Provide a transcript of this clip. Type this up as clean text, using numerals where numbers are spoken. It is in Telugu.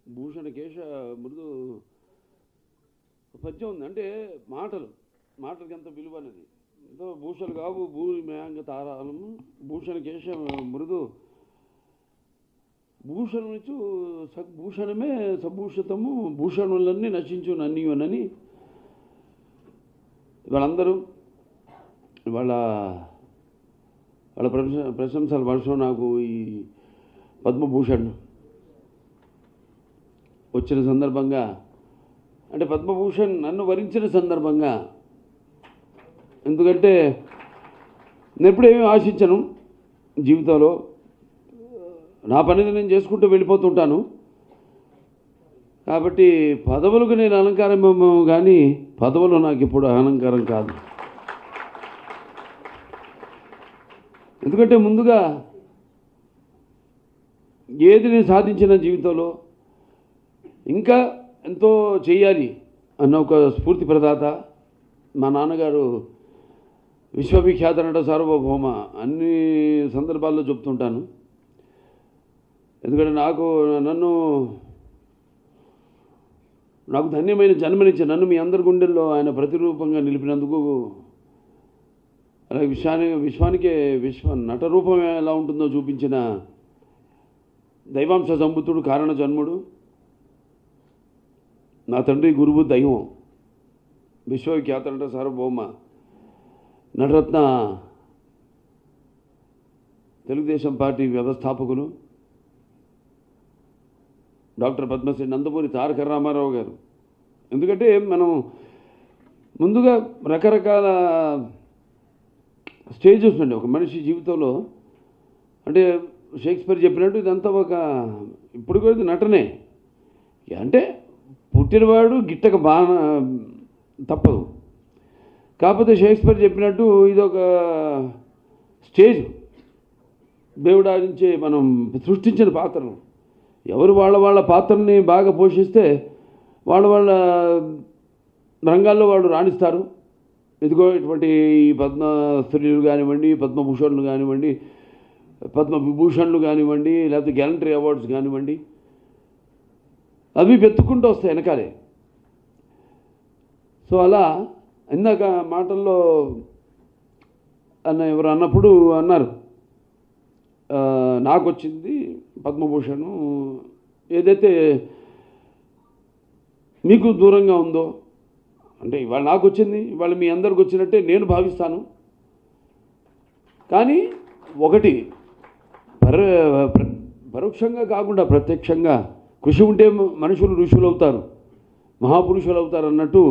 భూషణ కేశ మృదు పద్యం ఉంది. అంటే మాటలకి ఎంత విలువ అనేది. ఎంతో భూషణ కావు భూమి మేంగ తారాలము భూషణ కేశ మృదు భూషణుచు సద్భూషణమే సభూషితము భూషణులన్నీ నశించు నన్నీయునని వాళ్ళందరూ వాళ్ళ ప్రశంసల వర్షం నాకు ఈ పద్మభూషణ్ వచ్చిన సందర్భంగా, అంటే పద్మభూషణ్ నన్ను వరించిన సందర్భంగా, ఎందుకంటే నేను ఎప్పుడేమీ ఆశించను జీవితంలో, నా పనిని నేను చేసుకుంటూ వెళ్ళిపోతుంటాను. కాబట్టి పదవులకు నేను అలంకారమేమో కానీ పదవులు నాకు ఇప్పుడు అలంకారం కాదు. ఎందుకంటే ముందుగా ఏది నేను సాధించిన జీవితంలో ఇంకా ఎంతో చేయాలి అన్న ఒక స్ఫూర్తి ప్రదాత మా నాన్నగారు. విశ్వవిఖ్యాత నట సార్వభౌమ అన్ని సందర్భాల్లో చెప్తుంటాను. ఎందుకంటే నాకు ధన్యమైన జన్మనిచ్చి నన్ను మీ అందరి గుండెల్లో ఆయన ప్రతిరూపంగా నిలిపినందుకు, అలాగే విశ్వ నటరూపం ఎలా ఉంటుందో చూపించిన దైవాంశ సంబుతుడు కారణ జన్ముడు నా తండ్రి గురువు దైవం విశ్వవిఖ్యాత నట సార్వభౌమ నటరత్న తెలుగుదేశం పార్టీ వ్యవస్థాపకులు డాక్టర్ పద్మశ్రీ నందమూరి తారక రామారావు గారు. ఎందుకంటే మనం ముందుగా రకరకాల స్టేజెస్ ఉండే ఒక మనిషి జీవితంలో. అంటే షేక్స్పియర్ చెప్పినట్టు ఇదంతా ఒక ఇప్పుడు కూడా నటనే. అంటే పుట్టినవాడు గిట్టక బాగా తప్పదు. కాకపోతే షేక్స్పియర్ చెప్పినట్టు ఇదొక స్టేజ్. దేవుడు ఆడించే మనం సృష్టించిన పాత్రలు ఎవరు వాళ్ళ పాత్రని బాగా పోషిస్తే వాళ్ళ రంగాల్లో వాళ్ళు రాణిస్తారు. ఇదిగో ఇటువంటి పద్మశ్రీలు కానివ్వండి, పద్మభూషణ్లు కానివ్వండి, పద్మవిభూషణ్లు కానివ్వండి, లేకపోతే గ్యాలంటరీ అవార్డ్స్ కానివ్వండి, అవి వెతుక్కుంటూ వస్తాయి వెనకాలే. సో అలా ఇందాక మాటల్లో ఎవరు అన్నప్పుడు అన్నారు నాకు వచ్చింది పద్మభూషణ్, ఏదైతే మీకు దూరంగా ఉందో, అంటే ఇవాళ నాకు వచ్చింది ఇవాళ మీ అందరికి వచ్చినట్టే నేను భావిస్తాను. కానీ ఒకటి పరోక్షంగా కాకుండా ప్రత్యక్షంగా కృషి ఉంటే మనుషులు ఋషులు అవుతారు, మహాపురుషులు అవుతారు అన్నట్టు